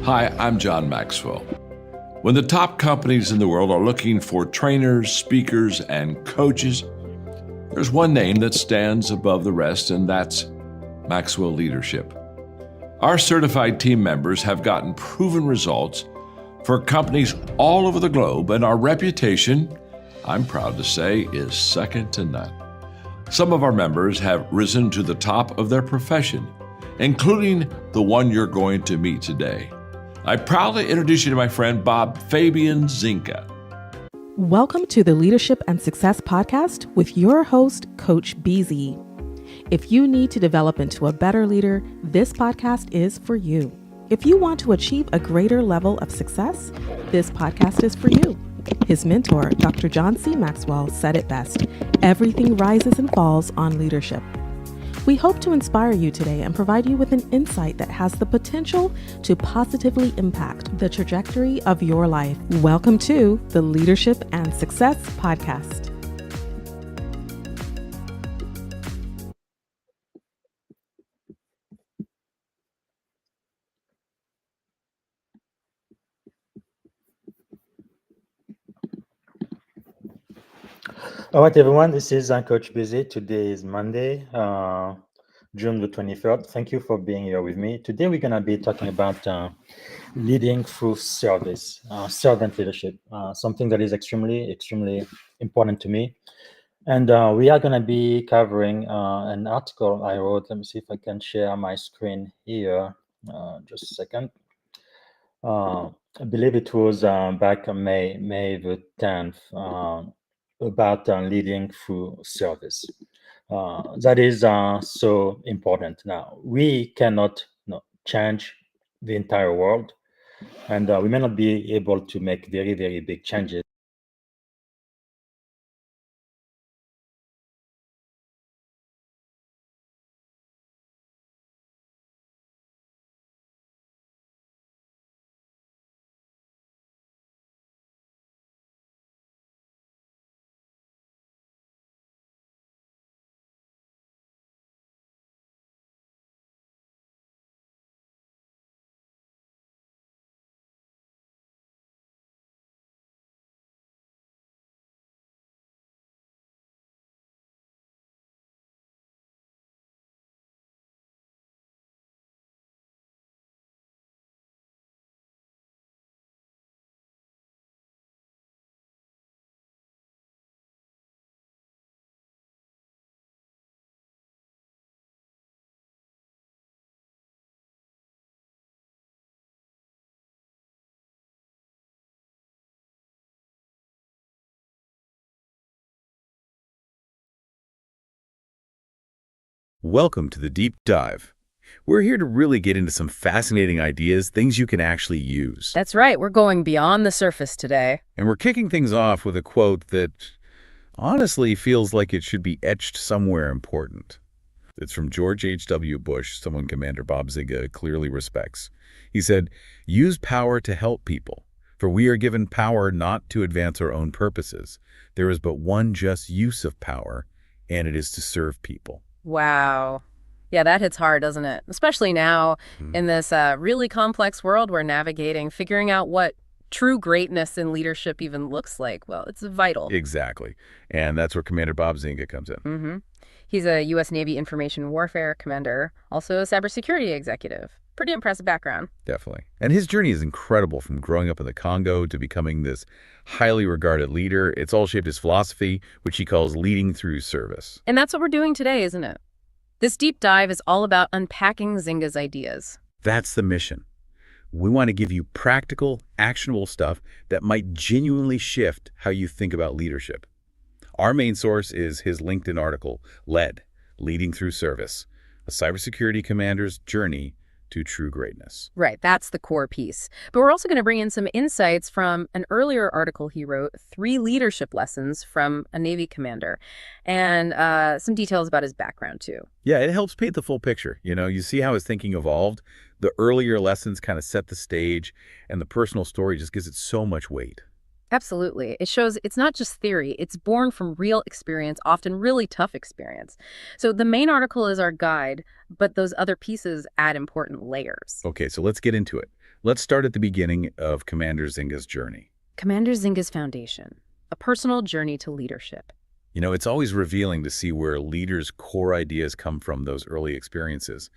Hi, I'm John Maxwell. When the top companies in the world are looking for trainers, speakers, and coaches, there's one name that stands above the rest, and that's Maxwell Leadership. Our certified team members have gotten proven results for companies all over the globe, and our reputation, I'm proud to say, is second to none. Some of our members have risen to the top of their profession, including the one you're going to meet today. I proudly introduce you to my friend Bob Fabian Zinka. Welcome to the Leadership and Success Podcast with your host, Coach BZ. If you need to develop into a better leader, this podcast is for you. If you want to achieve a greater level of success, this podcast is for you. His mentor, Dr. John C. Maxwell, said it best: everything rises and falls on leadership. We hope to inspire you today and provide you with an insight that has the potential to positively impact the trajectory of your life. Welcome to the Leadership and Success Podcast. All right, everyone, this is Coach Busy. Today is Monday, June the 23rd. Thank you for being here with me. Today, we're going to be talking about leading through service, servant leadership, something that is extremely important to me. And we are going to be covering an article I wrote. Let me see if I can share my screen here. Just a second. I believe it was back on May the 10th. About leading through service. That is so important. Now, we cannot change the entire world, and we may not be able to make very big changes. Welcome to the Deep Dive. We're here to really get into some fascinating ideas, things you can actually use. That's right. We're going beyond the surface today. And we're kicking things off with a quote that honestly feels like it should be etched somewhere important. It's from George H.W. Bush, someone Commander Bob Zinga clearly respects. He said, "Use power to help people, for we are given power not to advance our own purposes. There is but one just use of power, and it is to serve people." Wow. Yeah, that hits hard, doesn't it? Especially now in this really complex world we're navigating, figuring out what true greatness in leadership even looks like. Well, it's vital. Exactly. And that's where Commander Bob Zinga comes in. He's a U.S. Navy Information Warfare Commander, also a cybersecurity executive. Pretty impressive background. Definitely. And his journey is incredible, from growing up in the Congo to becoming this highly regarded leader. It's all shaped his philosophy, which he calls leading through service. And that's what we're doing today, isn't it? This deep dive is all about unpacking Zinga's ideas. That's the mission. We want to give you practical, actionable stuff that might genuinely shift how you think about leadership. Our main source is his LinkedIn article, Leading Through Service, a cybersecurity commander's journey to true greatness. Right, that's the core piece. But we're also going to bring in some insights from an earlier article he wrote, 3 leadership lessons from a Navy commander, and some details about his background, too. Yeah, it helps paint the full picture. You see how his thinking evolved. The earlier lessons kind of set the stage, and the personal story just gives it so much weight. Absolutely. It shows it's not just theory. It's born from real experience, often really tough experience. So the main article is our guide, but those other pieces add important layers. Okay, so let's get into it. Let's start at the beginning of Commander Zynga's journey. Commander Zynga's foundation, a personal journey to leadership. You know, it's always revealing to see where leaders' core ideas come from those early experiences.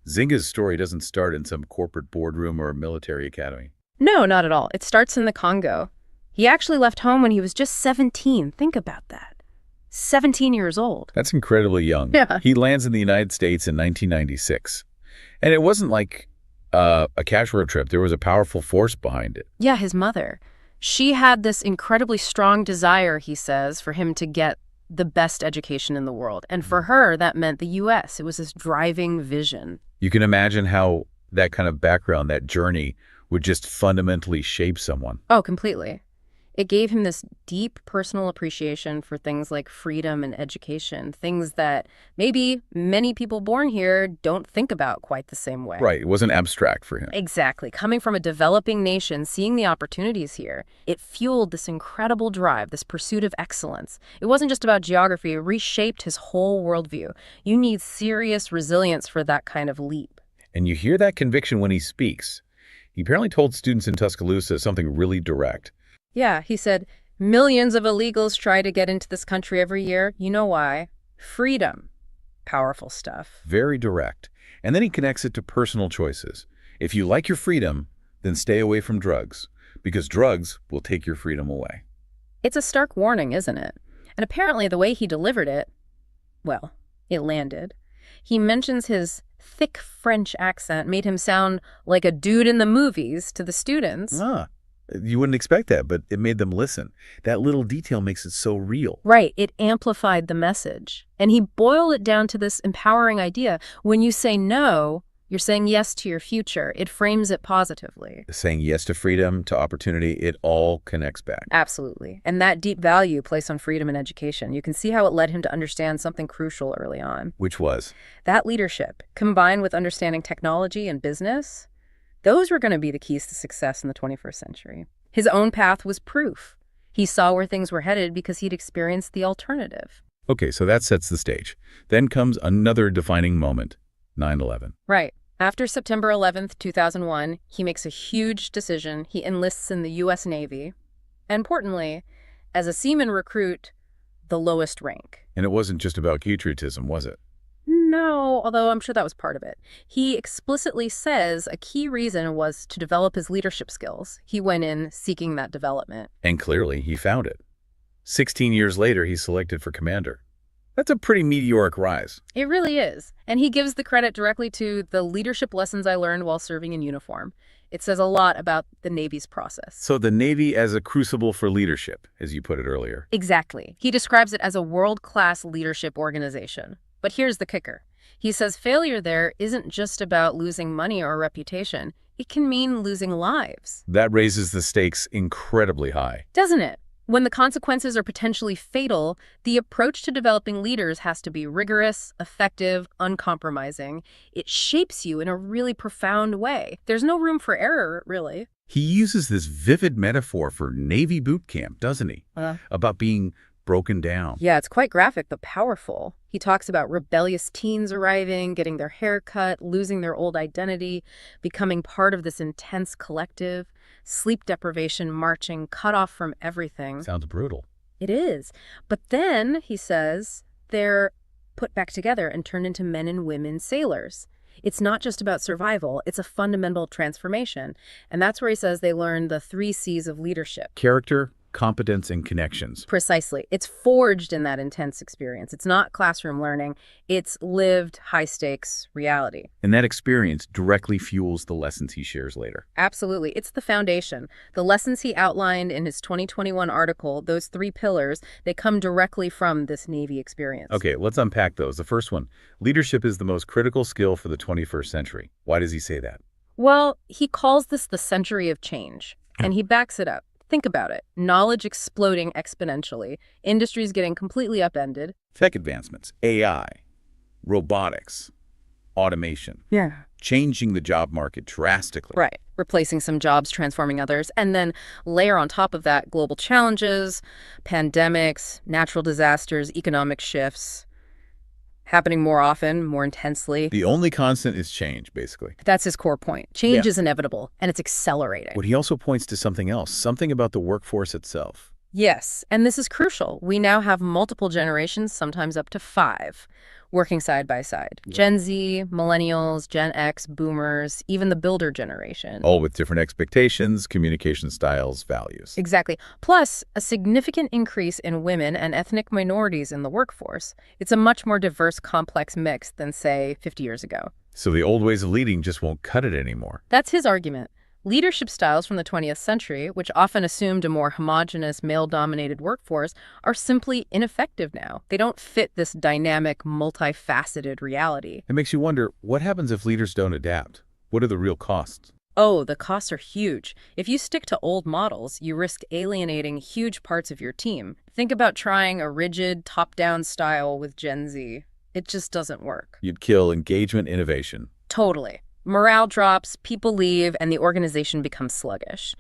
Zynga's story doesn't start in some corporate boardroom or a military academy. No, not at all. It starts in the Congo. He actually left home when he was just 17. Think about that. 17 years old. That's incredibly young. Yeah. He lands in the United States in 1996. And it wasn't like a casual trip. There was a powerful force behind it. Yeah, his mother. She had this incredibly strong desire, he says, for him to get the best education in the world. And for her, that meant the U.S. It was this driving vision. You can imagine how that kind of background, that journey, would just fundamentally shape someone. Oh, completely. It gave him this deep personal appreciation for things like freedom and education, things that maybe many people born here don't think about quite the same way. Right. It wasn't abstract for him. Exactly. Coming from a developing nation, seeing the opportunities here, it fueled this incredible drive, this pursuit of excellence. It wasn't just about geography. It reshaped his whole worldview. You need serious resilience for that kind of leap. And you hear that conviction when he speaks. He apparently told students in Tuscaloosa something really direct. Yeah, he said, millions of illegals try to get into this country every year. You know why? Freedom. Powerful stuff. Very direct. And then he connects it to personal choices. If you like your freedom, then stay away from drugs, because drugs will take your freedom away. It's a stark warning, isn't it? And apparently the way he delivered it, well, it landed. He mentions his thick French accent made him sound like a dude in the movies to the students. You wouldn't expect that, but it made them listen. That little detail makes it so real. Right. It amplified the message. And he boiled it down to this empowering idea. When you say no, you're saying yes to your future. It frames it positively. Saying yes to freedom, to opportunity, it all connects back. Absolutely. And that deep value placed on freedom and education, you can see how it led him to understand something crucial early on. Which was? That leadership, combined with understanding technology and business, those were going to be the keys to success in the 21st century. His own path was proof. He saw where things were headed because he'd experienced the alternative. Okay, so that sets the stage. Then comes another defining moment, 9/11. Right. After September 11th, 2001, he makes a huge decision. He enlists in the U.S. Navy. And importantly, as a seaman recruit, the lowest rank. And it wasn't just about patriotism, was it? No, although I'm sure that was part of it. He explicitly says a key reason was to develop his leadership skills. He went in seeking that development. And clearly, he found it. 16 years later, he's selected for commander. That's a pretty meteoric rise. It really is. And he gives the credit directly to the leadership lessons I learned while serving in uniform. It says a lot about the Navy's process. So the Navy as a crucible for leadership, as you put it earlier. Exactly. He describes it as a world-class leadership organization. But here's the kicker. He says failure there isn't just about losing money or reputation. It can mean losing lives. That raises the stakes incredibly high. Doesn't it? When the consequences are potentially fatal, the approach to developing leaders has to be rigorous, effective, uncompromising. It shapes you in a really profound way. There's no room for error, really. He uses this vivid metaphor for Navy boot camp, doesn't he? About being broken down. Yeah, it's quite graphic, but powerful. He talks about rebellious teens arriving, getting their hair cut, losing their old identity, becoming part of this intense collective, sleep deprivation, marching, cut off from everything. Sounds brutal. It is. But then, he says, they're put back together and turned into men and women sailors. It's not just about survival, it's a fundamental transformation. And that's where he says they learn the 3 C's of leadership. Character, competence, and connections. Precisely. It's forged in that intense experience. It's not classroom learning. It's lived, high-stakes reality. And that experience directly fuels the lessons he shares later. Absolutely. It's the foundation. The lessons he outlined in his 2021 article, those 3 pillars, they come directly from this Navy experience. Okay, let's unpack those. The first one, leadership is the most critical skill for the 21st century. Why does he say that? Well, he calls this the century of change, and he backs it up. Think about it. Knowledge exploding exponentially. Industries getting completely upended. Tech advancements, AI, robotics, automation. Yeah. Changing the job market drastically. Right. Replacing some jobs, transforming others. And then layer on top of that global challenges, pandemics, natural disasters, economic shifts. happening more often, more intensely. The only constant is change, basically. That's his core point. Change Yeah. is inevitable, and it's accelerating. But he also points to something else, something about the workforce itself. Yes, and this is crucial. We now have multiple generations, sometimes up to 5, working side by side. Gen Z, millennials, Gen X, boomers, even the builder generation. All with different expectations, communication styles, values. Exactly. Plus, a significant increase in women and ethnic minorities in the workforce. It's a much more diverse, complex mix than, say, 50 years ago. So the old ways of leading just won't cut it anymore. That's his argument. Leadership styles from the 20th century, which often assumed a more homogeneous, male-dominated workforce, are simply ineffective now. They don't fit this dynamic, multifaceted reality. It makes you wonder, what happens if leaders don't adapt? What are the real costs? Oh, the costs are huge. If you stick to old models, you risk alienating huge parts of your team. Think about trying a rigid, top-down style with Gen Z. It just doesn't work. You'd kill engagement, innovation. Totally. Morale drops, people leave, and the organization becomes sluggish.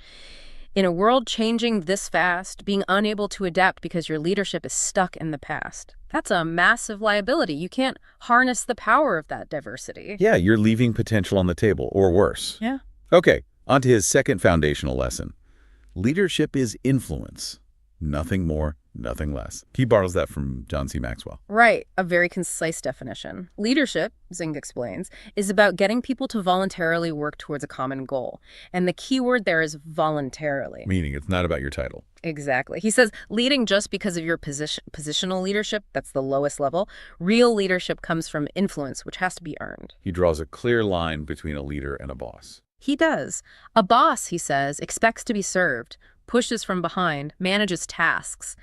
In a world changing this fast, being unable to adapt because your leadership is stuck in the past, that's a massive liability. You can't harness the power of that diversity. Yeah, you're leaving potential on the table, or worse. Yeah. Okay, on to his second foundational lesson. Leadership is influence. Nothing more, nothing less. He borrows that from John C. Maxwell. Right, a very concise definition. Leadership, Zing explains, is about getting people to voluntarily work towards a common goal. And the key word there is voluntarily. Meaning it's not about your title. Exactly. He says leading just because of your positional leadership, that's the lowest level. Real leadership comes from influence, which has to be earned. He draws a clear line between a leader and a boss. He does. A boss, he says, expects to be served, pushes from behind, manages tasks.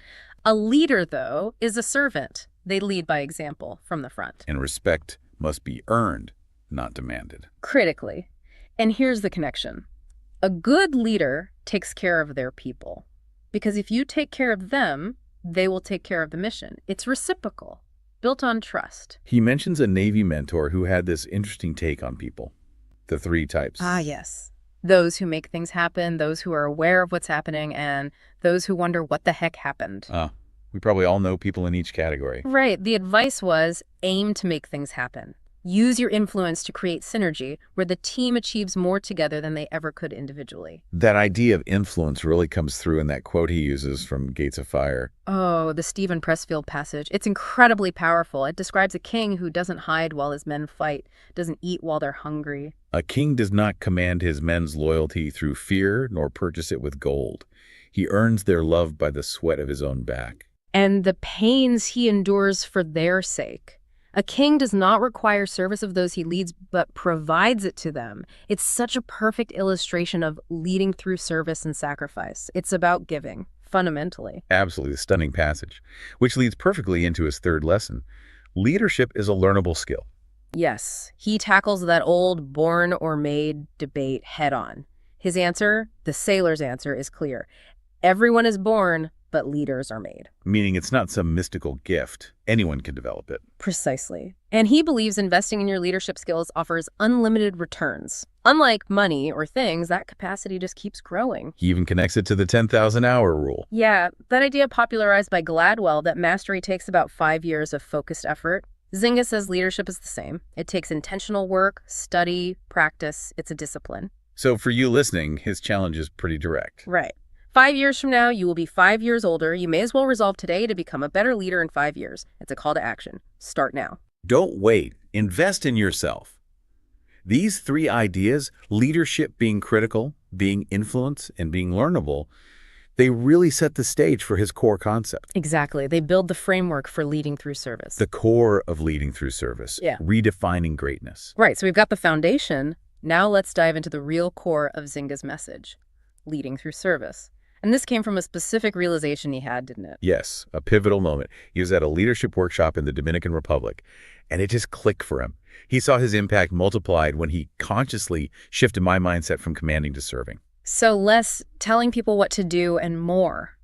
A leader, though, is a servant. They lead by example from the front. And respect must be earned, not demanded. Critically. And here's the connection. A good leader takes care of their people. Because if you take care of them, they will take care of the mission. It's reciprocal, built on trust. He mentions a Navy mentor who had this interesting take on people. The 3 types. Ah, yes. Those who make things happen, those who are aware of what's happening, and those who wonder what the heck happened. We probably all know people in each category. Right. The advice was aim to make things happen. Use your influence to create synergy where the team achieves more together than they ever could individually. That idea of influence really comes through in that quote he uses from Gates of Fire. Oh, the Stephen Pressfield passage. It's incredibly powerful. It describes a king who doesn't hide while his men fight, doesn't eat while they're hungry. A king does not command his men's loyalty through fear nor purchase it with gold. He earns their love by the sweat of his own back. And the pains he endures for their sake. A king does not require service of those he leads, but provides it to them. It's such a perfect illustration of leading through service and sacrifice. It's about giving, fundamentally. Absolutely, a stunning passage, which leads perfectly into his third lesson. Leadership is a learnable skill. Yes, he tackles that old born or made debate head on. His answer, the sailor's answer, is clear. Everyone is born, but leaders are made. Meaning it's not some mystical gift. Anyone can develop it. Precisely. And he believes investing in your leadership skills offers unlimited returns. Unlike money or things, that capacity just keeps growing. He even connects it to the 10,000-hour rule. Yeah, that idea popularized by Gladwell that mastery takes about 5 years of focused effort. Zynga says leadership is the same. It takes intentional work, study, practice. It's a discipline. So for you listening, his challenge is pretty direct. Right. 5 years from now, you will be 5 years older. You may as well resolve today to become a better leader in 5 years. It's a call to action. Start now. Don't wait. Invest in yourself. These 3 ideas, leadership being critical, being influence, and being learnable, they really set the stage for his core concept. Exactly. They build the framework for leading through service. The core of leading through service. Yeah. Redefining greatness. Right. So we've got the foundation. Now let's dive into the real core of Zynga's message, leading through service. And this came from a specific realization he had, didn't it? Yes, a pivotal moment. He was at a leadership workshop in the Dominican Republic, and it just clicked for him. He saw his impact multiplied when he consciously shifted my mindset from commanding to serving. So less telling people what to do and more.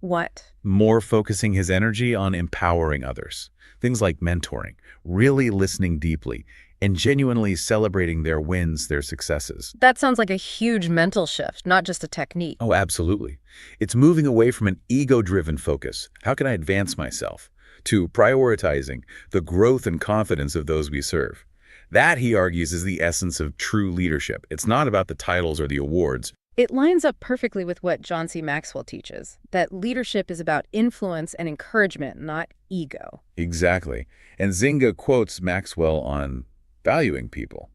What? More focusing his energy on empowering others. Things like mentoring, really listening deeply, and genuinely celebrating their wins, their successes. That sounds like a huge mental shift, not just a technique. Oh, absolutely. It's moving away from an ego-driven focus. How can I advance myself? 2, prioritizing the growth and confidence of those we serve. That, he argues, is the essence of true leadership. It's not about the titles or the awards. It lines up perfectly with what John C. Maxwell teaches, that leadership is about influence and encouragement, not ego. Exactly. And Zynga quotes Maxwell on valuing people.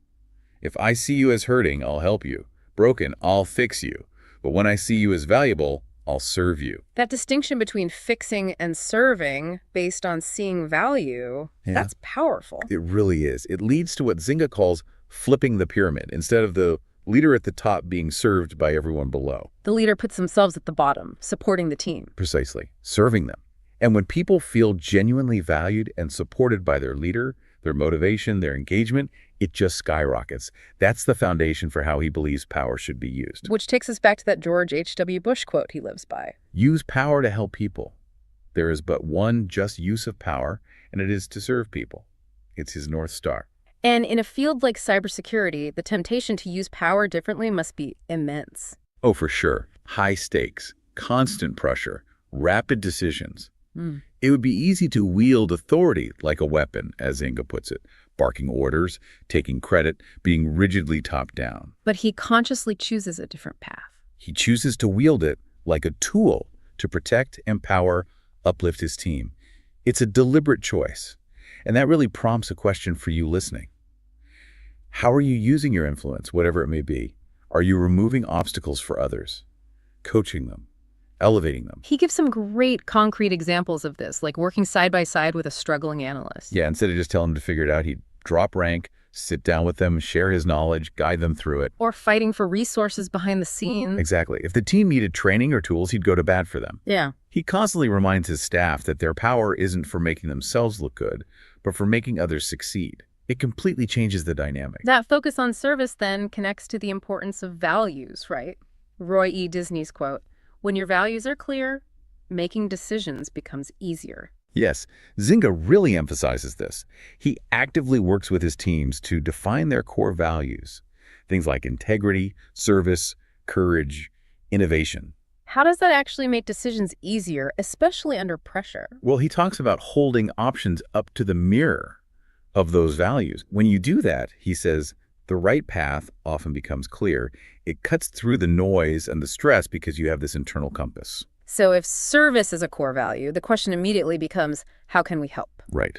If I see you as hurting, I'll help you. Broken, I'll fix you. But when I see you as valuable, I'll serve you. That distinction between fixing and serving based on seeing value, that's powerful. It really is. It leads to what Zynga calls flipping the pyramid. Instead of the leader at the top being served by everyone below. The leader puts themselves at the bottom, supporting the team. Precisely. Serving them. And when people feel genuinely valued and supported by their leader, their motivation, their engagement, it just skyrockets. That's the foundation for how he believes power should be used. Which takes us back to that George H.W. Bush quote he lives by. Use power to help people. There is but one just use of power, and it is to serve people. It's his North Star. And in a field like cybersecurity, the temptation to use power differently must be immense. Oh, for sure. High stakes, constant pressure, rapid decisions. It would be easy to wield authority like a weapon, as Zynga puts it, barking orders, taking credit, being rigidly top-down. But he consciously chooses a different path. He chooses to wield it like a tool to protect, empower, uplift his team. It's a deliberate choice, and that really prompts a question for you listening. How are you using your influence, whatever it may be? Are you removing obstacles for others, coaching them, elevating them? He gives some great concrete examples of this, like working side by side with a struggling analyst. Yeah, instead of just telling them to figure it out, he'd drop rank, sit down with them, share his knowledge, guide them through it. Or fighting for resources behind the scenes. Exactly. If the team needed training or tools, he'd go to bat for them. Yeah. He constantly reminds his staff that their power isn't for making themselves look good, but for making others succeed. It completely changes the dynamic. That focus on service then connects to the importance of values, right? Roy E. Disney's quote, "When your values are clear, making decisions becomes easier." Yes, Zynga really emphasizes this. He actively works with his teams to define their core values, things like integrity, service, courage, innovation. How does that actually make decisions easier, especially under pressure? Well, he talks about holding options up to the mirror of those values. When you do that, he says, the right path often becomes clear. It cuts through the noise and the stress because you have this internal compass. So if service is a core value, the question immediately becomes, how can we help? Right.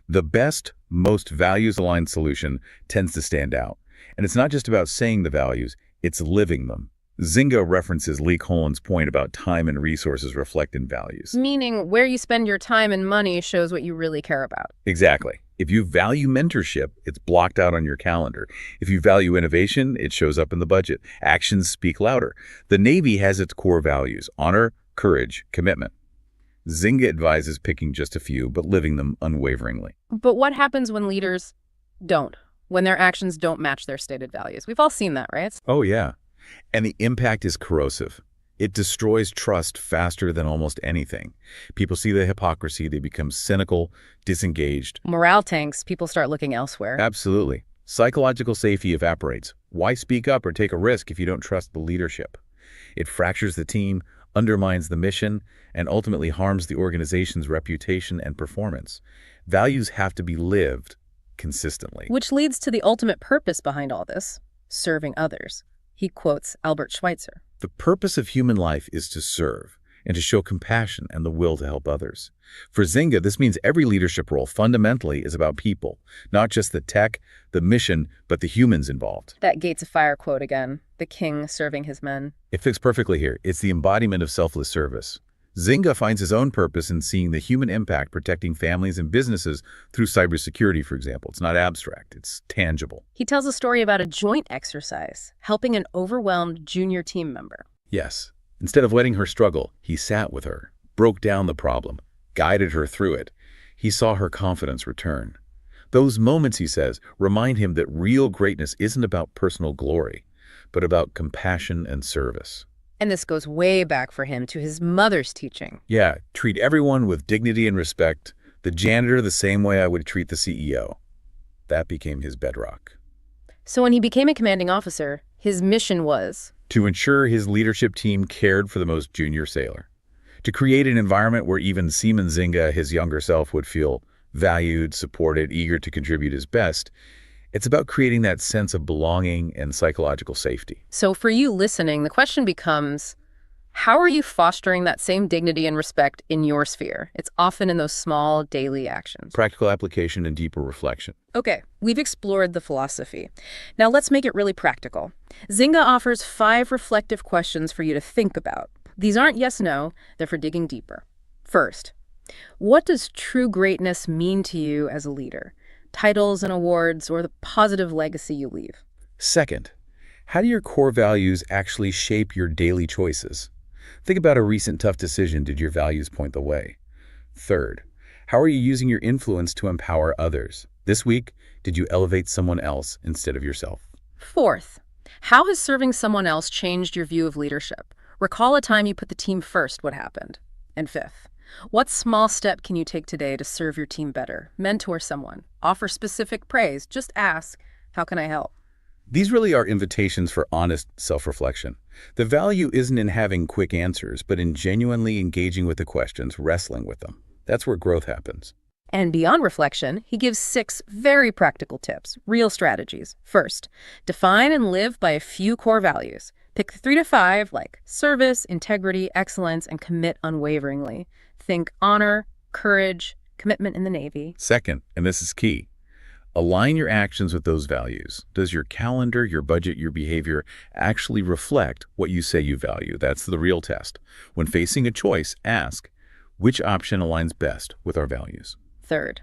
The best, most values-aligned solution tends to stand out. And it's not just about saying the values, it's living them. Zynga references Lee Colin's point about time and resources reflect in values. Meaning where you spend your time and money shows what you really care about. Exactly. If you value mentorship, it's blocked out on your calendar. If you value innovation, it shows up in the budget. Actions speak louder. The Navy has its core values: honor, courage, commitment. Zynga advises picking just a few, but living them unwaveringly. But what happens when leaders don't? When their actions don't match their stated values? We've all seen that, right? Oh, yeah. And the impact is corrosive. It destroys trust faster than almost anything. People see the hypocrisy, they become cynical, disengaged. Morale tanks, people start looking elsewhere. Absolutely. Psychological safety evaporates. Why speak up or take a risk if you don't trust the leadership? It fractures the team, undermines the mission, and ultimately harms the organization's reputation and performance. Values have to be lived consistently. Which leads to the ultimate purpose behind all this: serving others. He quotes Albert Schweitzer. The purpose of human life is to serve and to show compassion and the will to help others. For Zynga, this means every leadership role fundamentally is about people, not just the tech, the mission, but the humans involved. That Gates of Fire quote again, the king serving his men. It fits perfectly here. It's the embodiment of selfless service. Zynga finds his own purpose in seeing the human impact protecting families and businesses through cybersecurity, for example. It's not abstract, it's tangible. He tells a story about a joint exercise, helping an overwhelmed junior team member. Yes. Instead of letting her struggle, he sat with her, broke down the problem, guided her through it. He saw her confidence return. Those moments, he says, remind him that real greatness isn't about personal glory, but about compassion and service. And this goes way back for him to his mother's teaching. Yeah, treat everyone with dignity and respect, the janitor the same way I would treat the CEO. That became his bedrock. So when he became a commanding officer, his mission was to ensure his leadership team cared for the most junior sailor, To create an environment where even Seaman Zynga, his younger self, would feel valued, supported, eager to contribute his best, it's about creating that sense of belonging and psychological safety. So for you listening, the question becomes, how are you fostering that same dignity and respect in your sphere? It's often in those small daily actions. Practical application and deeper reflection. Okay, we've explored the philosophy. Now let's make it really practical. Zynga offers 5 reflective questions for you to think about. These aren't yes/no, they're for digging deeper. First, what does true greatness mean to you as a leader? Titles and awards, or the positive legacy you leave? Second, how do your core values actually shape your daily choices? Think about a recent tough decision. Did your values point the way? Third, how are you using your influence to empower others? This week, did you elevate someone else instead of yourself? Fourth, how has serving someone else changed your view of leadership? Recall a time you put the team first. What happened? And fifth, what small step can you take today to serve your team better? Mentor someone. Offer specific praise. Just ask, how can I help? These really are invitations for honest self-reflection. The value isn't in having quick answers, but in genuinely engaging with the questions, wrestling with them. That's where growth happens. And beyond reflection, he gives 6 very practical tips, real strategies. First, define and live by a few core values. Pick 3 to 5 like service, integrity, excellence, and commit unwaveringly. Think honor, courage, commitment in the Navy. Second, and this is key, align your actions with those values. Does your calendar, your budget, your behavior actually reflect what you say you value? That's the real test. When facing a choice, ask, which option aligns best with our values? Third,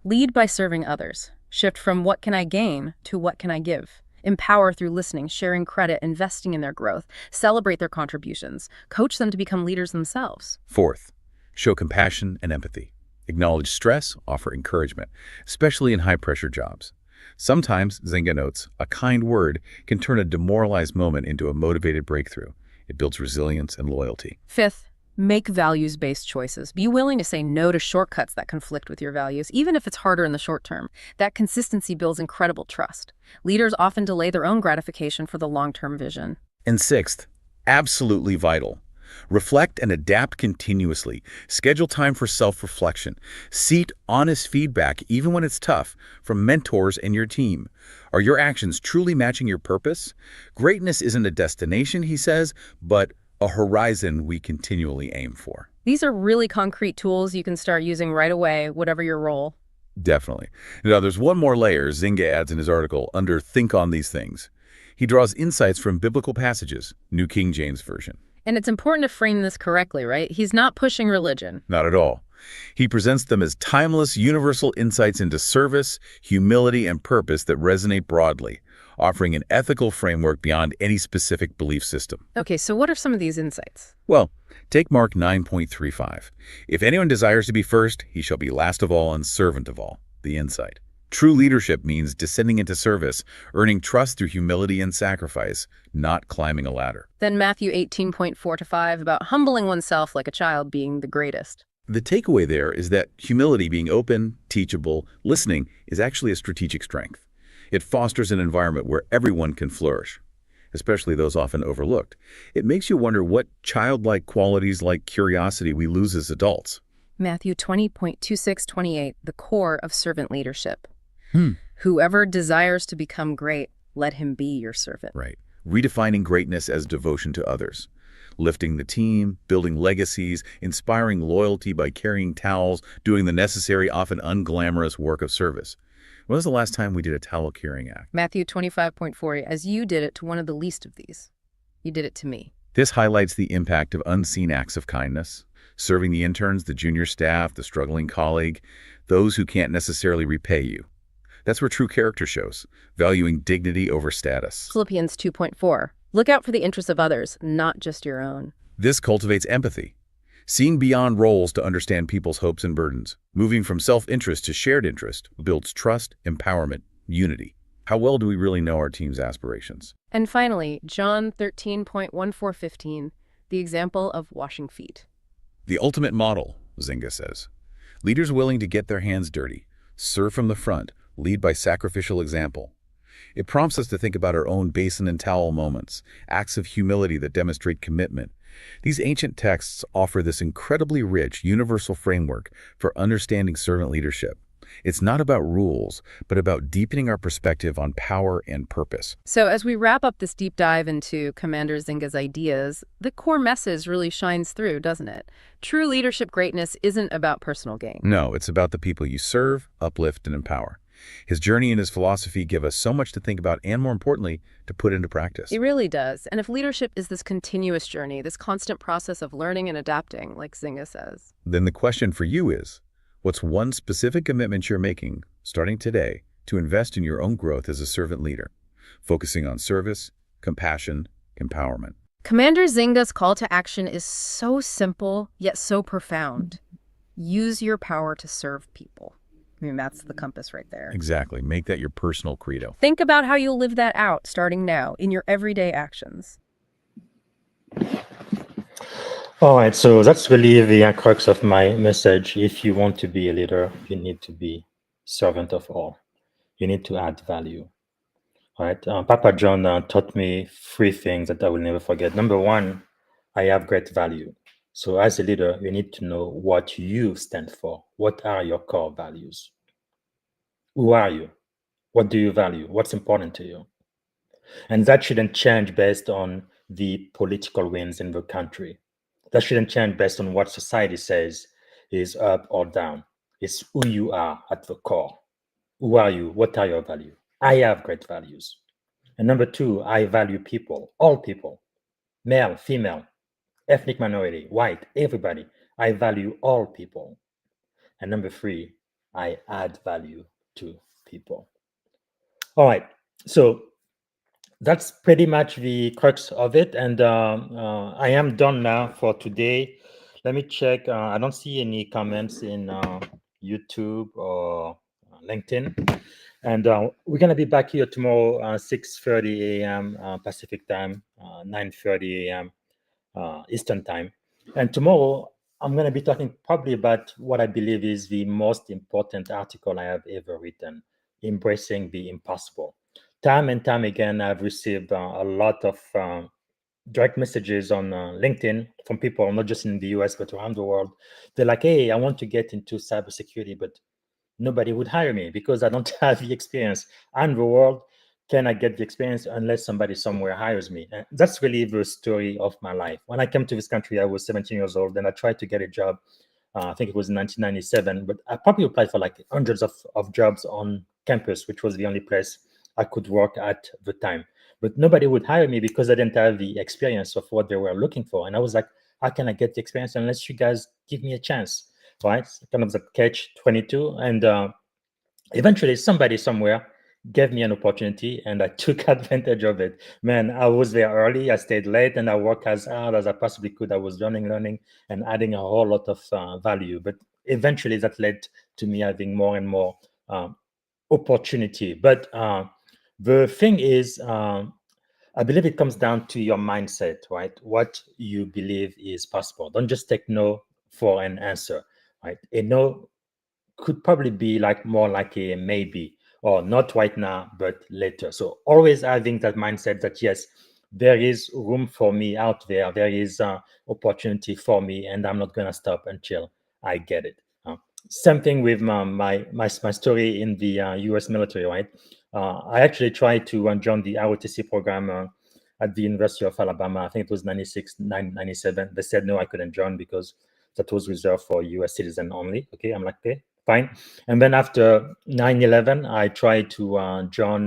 lead by serving others. Shift from what can I gain to what can I give. Empower through listening, sharing credit, investing in their growth. Celebrate their contributions. Coach them to become leaders themselves. Fourth, show compassion and empathy. Acknowledge stress, offer encouragement, especially in high-pressure jobs. Sometimes, Zynga notes, a kind word can turn a demoralized moment into a motivated breakthrough. It builds resilience and loyalty. Fifth, make values-based choices. Be willing to say no to shortcuts that conflict with your values, even if it's harder in the short term. That consistency builds incredible trust. Leaders often delay their own gratification for the long-term vision. And sixth, absolutely vital, reflect and adapt continuously. Schedule time for self-reflection. Seek honest feedback, even when it's tough, from mentors and your team. Are your actions truly matching your purpose? Greatness isn't a destination, he says, but a horizon we continually aim for. These are really concrete tools you can start using right away, whatever your role. Definitely. Now, there's one more layer Zynga adds in his article under Think on These Things. He draws insights from biblical passages, New King James Version. And it's important to frame this correctly, right? He's not pushing religion. Not at all. He presents them as timeless, universal insights into service, humility, and purpose that resonate broadly, offering an ethical framework beyond any specific belief system. Okay, so what are some of these insights? Well, take Mark 9.35. If anyone desires to be first, he shall be last of all and servant of all. The insight. True leadership means descending into service, earning trust through humility and sacrifice, not climbing a ladder. Then Matthew 18.4-5 about humbling oneself like a child being the greatest. The takeaway there is that humility, being open, teachable, listening, is actually a strategic strength. It fosters an environment where everyone can flourish, especially those often overlooked. It makes you wonder what childlike qualities like curiosity we lose as adults. Matthew 20.26-28, the core of servant leadership. Whoever desires to become great, let him be your servant. Right. Redefining greatness as devotion to others. Lifting the team, building legacies, inspiring loyalty by carrying towels, doing the necessary, often unglamorous work of service. When was the last time we did a towel carrying act? Matthew 25.40, as you did it to one of the least of these, you did it to me. This highlights the impact of unseen acts of kindness, serving the interns, the junior staff, the struggling colleague, those who can't necessarily repay you. That's where true character shows, valuing dignity over status. Philippians 2.4, look out for the interests of others, not just your own. This cultivates empathy, seeing beyond roles to understand people's hopes and burdens. Moving from self-interest to shared interest builds trust, empowerment, unity. How well do we really know our team's aspirations? And finally, John 13.14-15, the example of washing feet. The ultimate model, Zynga says. Leaders willing to get their hands dirty, serve from the front, lead by sacrificial example. It prompts us to think about our own basin and towel moments, acts of humility that demonstrate commitment, These ancient texts offer this incredibly rich, universal framework for understanding servant leadership. It's not about rules, but about deepening our perspective on power and purpose. So as we wrap up this deep dive into Commander Zynga's ideas, the core message really shines through, doesn't it? True leadership greatness isn't about personal gain. No, it's about the people you serve, uplift, and empower. His journey and his philosophy give us so much to think about and, more importantly, to put into practice. It really does. And if leadership is this continuous journey, this constant process of learning and adapting, like Zynga says, Then the question for you is, what's one specific commitment you're making, starting today, to invest in your own growth as a servant leader, focusing on service, compassion, empowerment? Commander Zynga's call to action is so simple, yet so profound. Use your power to serve people. I mean, that's the compass right there. Exactly. Make that your personal credo. Think about how you'll live that out starting now in your everyday actions. All right, so that's really the crux of my message. If you want to be a leader, you need to be servant of all. You need to add value. All right, Papa John taught me 3 things that I will never forget. Number 1, I have great value. So as a leader, you need to know what you stand for. What are your core values? Who are you? What do you value? What's important to you? And that shouldn't change based on the political winds in the country. That shouldn't change based on what society says is up or down. It's who you are at the core. Who are you? What are your values? I have great values. And number 2, I value people, all people, male, female, ethnic minority, white, everybody. I value all people. And number 3, I add value to people. All right, so that's pretty much the crux of it. And I am done now for today. Let me check. I don't see any comments in YouTube or LinkedIn. And we're going to be back here tomorrow, 6:30 a.m. Pacific time, 9:30 a.m. Eastern time. And tomorrow, I'm going to be talking probably about what I believe is the most important article I have ever written, Embracing the Impossible. Time and time again, I've received a lot of direct messages on LinkedIn from people, not just in the US, but around the world. They're like, hey, I want to get into cybersecurity, but nobody would hire me because I don't have the experience. I'm the world. Can I get the experience unless somebody somewhere hires me? And that's really the story of my life. When I came to this country, I was 17 years old, and I tried to get a job. I think it was in 1997, but I probably applied for like hundreds of jobs on campus, which was the only place I could work at the time. But nobody would hire me because I didn't have the experience of what they were looking for. And I was like, how can I get the experience unless you guys give me a chance? Right? Kind of the catch-22. And eventually somebody somewhere gave me an opportunity and I took advantage of it. Man, I was there early, I stayed late, and I worked as hard as I possibly could. I was learning, and adding a whole lot of value. But eventually that led to me having more and more opportunity. But the thing is, I believe it comes down to your mindset, right? What you believe is possible. Don't just take no for an answer, right? A no could probably be like more like a maybe, or not right now, but later. So always having that mindset that yes, there is room for me out there. There is opportunity for me, and I'm not gonna stop until I get it. Same thing with my story in the U.S. military, right? I actually tried to join the ROTC program at the University of Alabama. I think it was 96, 97. They said no, I couldn't join because that was reserved for U.S. citizens only. Okay, I'm like, okay, fine. And then after 9/11, I tried to join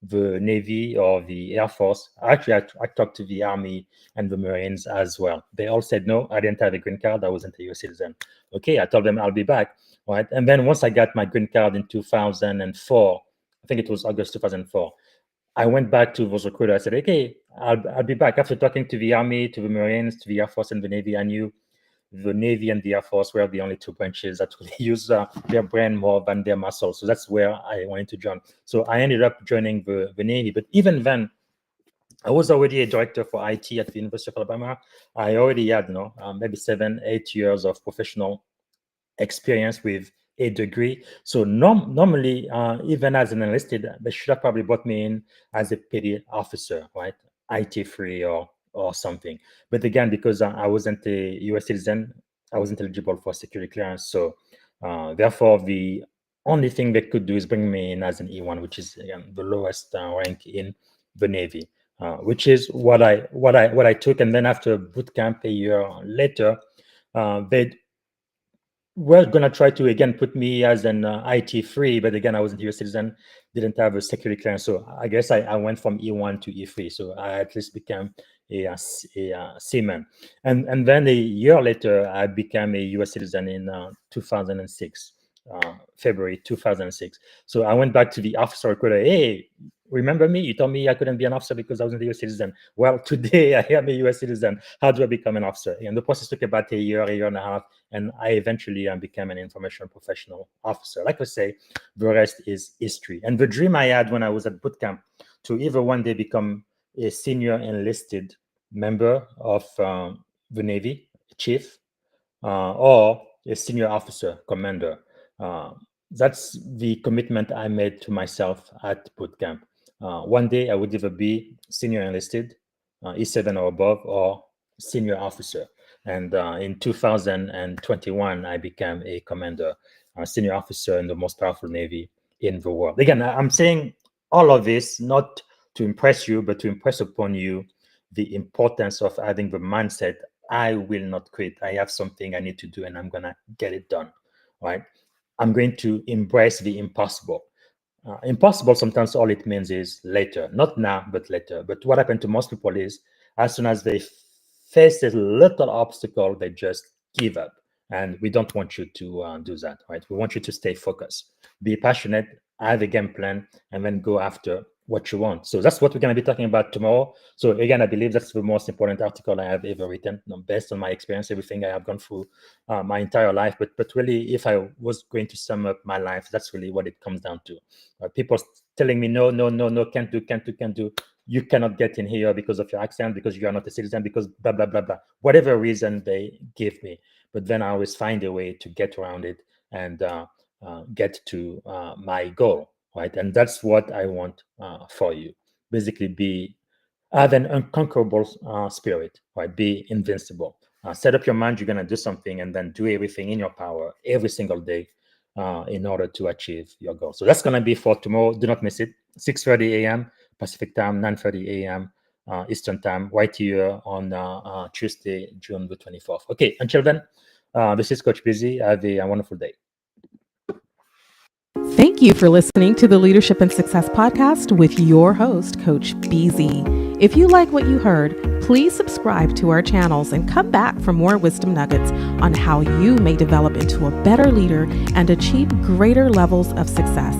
the Navy or the Air Force. Actually, I talked to the Army and the Marines as well. They all said no, I didn't have a green card. I wasn't a U.S. citizen. Okay, I told them I'll be back. Right. And then once I got my green card in 2004, I think it was August 2004, I went back to those recruiters. I said, okay, I'll be back. After talking to the Army, to the Marines, to the Air Force and the Navy, I knew the Navy and the Air Force were the only 2 branches that really use their brain more than their muscle. So that's where I wanted to join. So I ended up joining the Navy. But even then, I was already a director for IT at the University of Alabama. I already had, maybe 7, 8 years of professional experience with a degree. So normally, even as an enlisted, they should have probably brought me in as a petty officer, right? IT free or or something. But again, because I wasn't a US citizen, I wasn't eligible for security clearance. So therefore, the only thing they could do is bring me in as an E1, which is again, the lowest rank in the Navy, which is what I took. And then after boot camp a year later, they were going to try to again put me as an IT3, but again I wasn't a US citizen, didn't have a security clearance, so I guess I went from E1 to E3. So I at least became a seaman, and then a year later I became a US citizen in 2006. February 2006. So I went back to the officer recruiter. Hey, remember me? You told me I couldn't be an officer because I wasn't a US citizen. Well, today I am a US citizen. How do I become an officer? And the process took about a year and a half, and I eventually became an information professional officer. Like I say, the rest is history. And the dream I had when I was at boot camp to either one day become a senior enlisted member of the Navy, chief, or a senior officer, commander. That's the commitment I made to myself at boot camp. One day I would either be senior enlisted, E7 or above, or senior officer. And in 2021, I became a commander, senior officer in the most powerful Navy in the world. Again, I'm saying all of this not to impress you, but to impress upon you the importance of having the mindset, I will not quit. I have something I need to do and I'm going to get it done, right? I'm going to embrace the impossible. Impossible, sometimes all it means is later, not now, but later. But what happened to most people is as soon as they face a little obstacle, they just give up. And we don't want you to do that, right? We want you to stay focused, be passionate, have a game plan, and then go after what you want. So that's what we're going to be talking about tomorrow. So again, I believe that's the most important article I have ever written, based on my experience, everything I have gone through my entire life. But really, if I was going to sum up my life, that's really what it comes down to. People telling me, no, can't do. You cannot get in here because of your accent, because you are not a citizen, because blah, blah, blah, blah. Whatever reason they give me. But then I always find a way to get around it and get to my goal, right? And that's what I want for you. Basically, have an unconquerable spirit, right? Be invincible. Set up your mind, you're going to do something, and then do everything in your power every single day in order to achieve your goal. So that's going to be for tomorrow. Do not miss it. 6:30 a.m. Pacific time, 9:30 a.m. Eastern time, right here on Tuesday, June the 24th. Okay, until then, this is Coach Busy. Have a wonderful day. Thank you for listening to the Leadership and Success Podcast with your host, Coach BZ. If you like what you heard, please subscribe to our channels and come back for more wisdom nuggets on how you may develop into a better leader and achieve greater levels of success.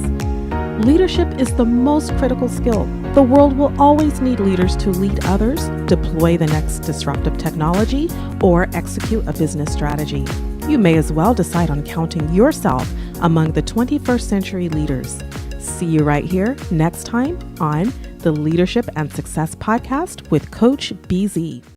Leadership is the most critical skill. The world will always need leaders to lead others, deploy the next disruptive technology, or execute a business strategy. You may as well decide on counting yourself among the 21st century leaders. See you right here next time on the Leadership and Success Podcast with Coach BZ.